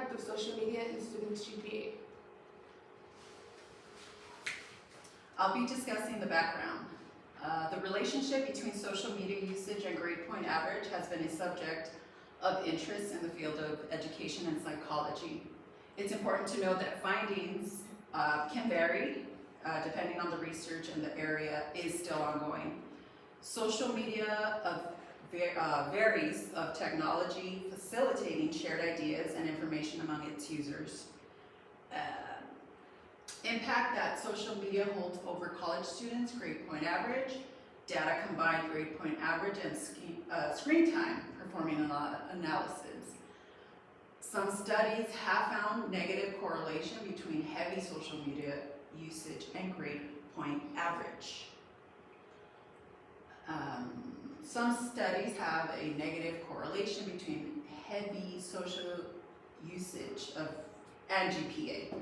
impact of social media in students' GPA. I'll be discussing the background. The relationship between social media usage and grade point average has been a subject of interest in the field of education and psychology. It's important to note that findings can vary depending on the research, and the area is still ongoing. Social media varies of technology facilitating shared ideas and information among its users. Impact that social media holds over college students' grade point average, data combined grade point average, and screen time performing analysis. Some studies have found negative correlation between heavy social media usage and grade point average. Some studies have a negative correlation between heavy social usage and GPA.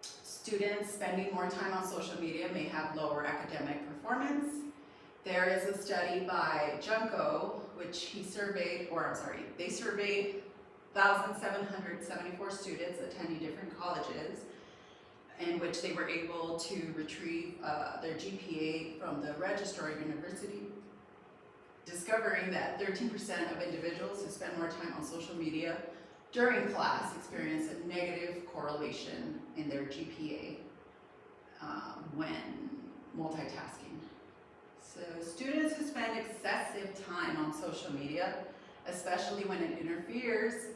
Students spending more time on social media may have lower academic performance. There is a study by Junko, which they surveyed 1,774 students attending different colleges, in which they were able to retrieve their GPA from the registrar university, discovering that 13% of individuals who spend more time on social media during class experience a negative correlation in their GPA when multitasking. So students who spend excessive time on social media, especially when it interferes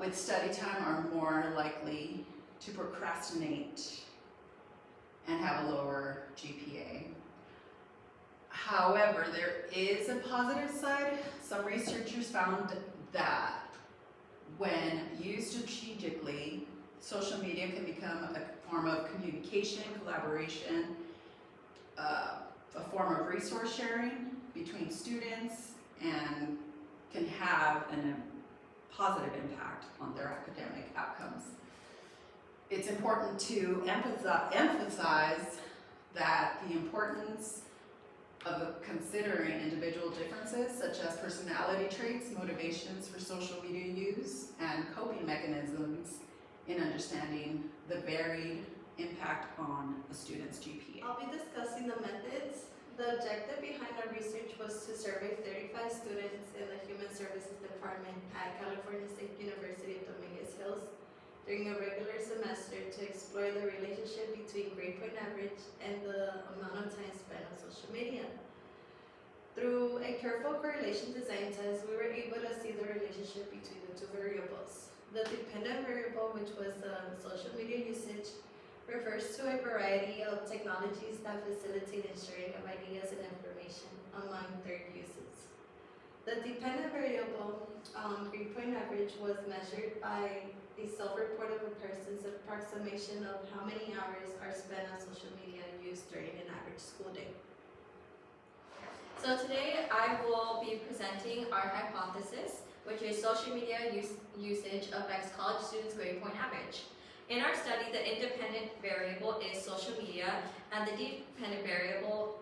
with study time, are more likely to procrastinate and have a lower GPA. However, there is a positive side. Some researchers found that when used strategically, social media can become a form of communication, collaboration, a form of resource sharing between students, and can have a positive impact on their academic outcomes. It's important to emphasize that the importance of considering individual differences such as personality traits, motivations for social media use, and coping mechanisms in understanding the varied impact on a student's GPA. I'll be discussing the methods. The objective behind our research was to survey 35 students in the Human Services Department at California State University of Dominguez Hills during a regular semester to explore the relationship between grade point average and the amount of time spent on social media. Through a careful correlation design test, we were able to see the relationship between the two variables. The dependent variable, which was the social media usage, refers to a variety of technologies that facilitate the sharing of ideas and information among their uses. The dependent variable, grade point average, was measured by a self-report of a person's approximation of how many hours are spent on social media use during an average school day. So today I will be presenting our hypothesis, which is social media usage affects college students' grade point average. In our study, the independent variable is social media, and the dependent variable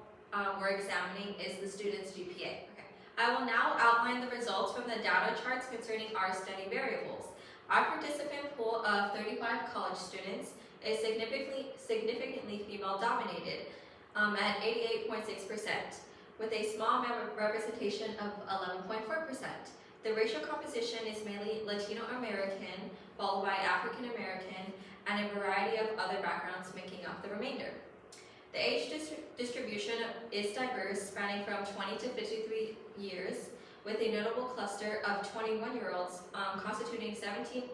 we're examining is the student's GPA. Okay. I will now outline the results from the data charts concerning our study variables. Our participant pool of 35 college students is significantly female-dominated at 88.6%, with a small representation of 11.4%. The racial composition is mainly Latino American, followed by African American, and a variety of other backgrounds making up the remainder. The age distribution is diverse, spanning from 20 to 53 years, with a notable cluster of 21-year-olds constituting 17.6%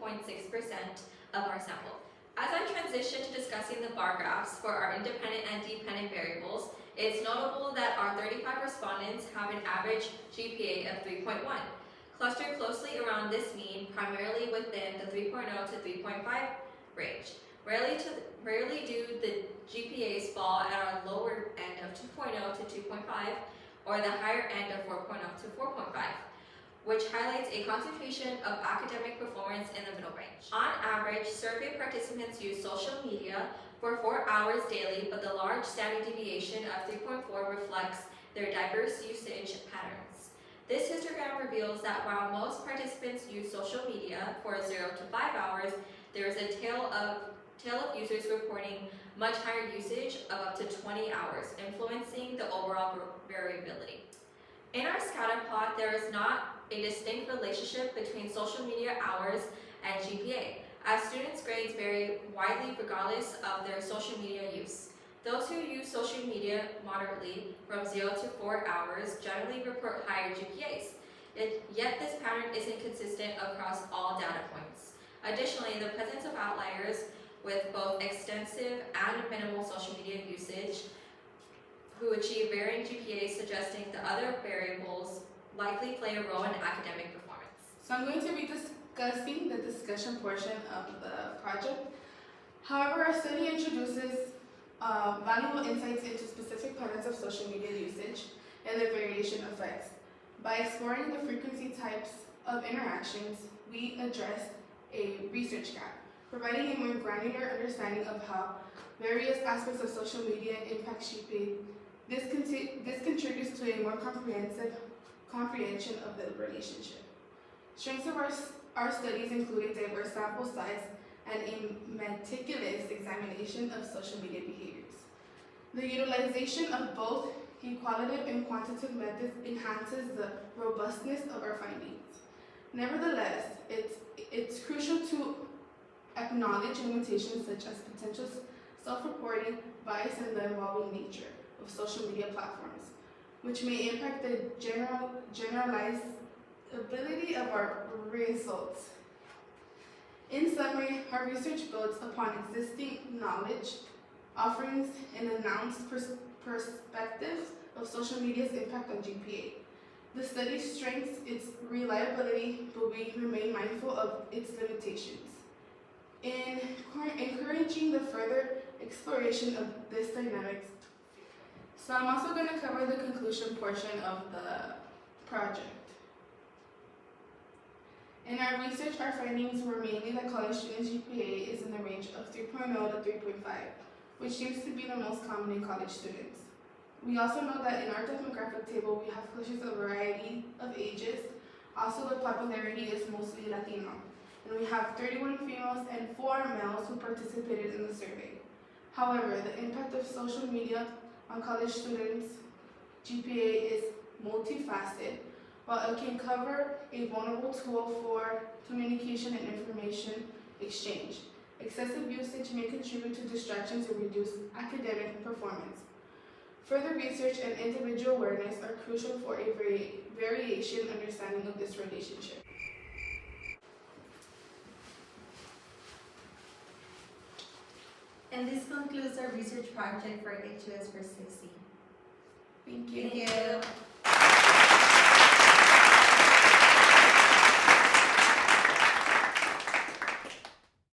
of our sample. As I transition to discussing the bar graphs for our independent and dependent variables, it's notable that our 35 respondents have an average GPA of 3.1, clustered closely around this mean, primarily within the 3.0 to 3.5 range. Rarely do the GPAs fall at our lower end of 2.0 to 2.5 or the higher end of 4.0 to 4.5, which highlights a concentration of academic performance in the middle range. On average, survey participants use social media for 4 hours daily, but the large standard deviation of 3.4 reflects their diverse usage patterns. This histogram reveals that while most participants use social media for 0 to 5 hours, there is a tail of users reporting much higher usage of up to 20 hours, influencing the overall variability. In our scatter plot, there is not a distinct relationship between social media hours and GPA, as students' grades vary widely regardless of their social media use. Those who use social media moderately from 0 to 4 hours generally report higher GPAs, yet this pattern isn't consistent across all data points. Additionally, the presence of outliers with both extensive and minimal social media usage who achieve varying GPAs suggesting the other variables likely play a role in academic performance. So I'm going to be discussing the discussion portion of the project. However, our study introduces valuable insights into specific patterns of social media usage and their variation effects. By exploring the frequency types of interactions, we addressed a research gap, providing a more granular understanding of how various aspects of social media impact GPA. This contributes to a more comprehensive comprehension of the relationship. Strengths of our studies include a diverse sample size and a meticulous examination of social media behaviors. The utilization of both qualitative and quantitative methods enhances the robustness of our findings. Nevertheless, it's crucial to acknowledge limitations such as potential self-reporting, bias, and the evolving nature of social media platforms, which may impact the generalizability of our results. In summary, our research builds upon existing knowledge, offerings, and announced perspectives of social media's impact on GPA. The study strengthens its reliability, but we remain mindful of its limitations. In encouraging the further exploration of this dynamics. So I'm also going to cover the conclusion portion of the project. In our research, our findings were mainly that college students' GPA is in the range of 3.0 to 3.5, which seems to be the most common in college students. We also know that in our demographic table, we have features a variety of ages. Also, the popularity is mostly Latino. And we have 31 females and 4 males who participated in the survey. However, the impact of social media on college students' GPA is multifaceted. While it can cover a vulnerable tool for communication and information exchange, excessive usage may contribute to distractions and reduce academic performance. Further research and individual awareness are crucial for a variation understanding of this relationship. And this concludes our research project for HUS for 6C. Thank you. Thank you.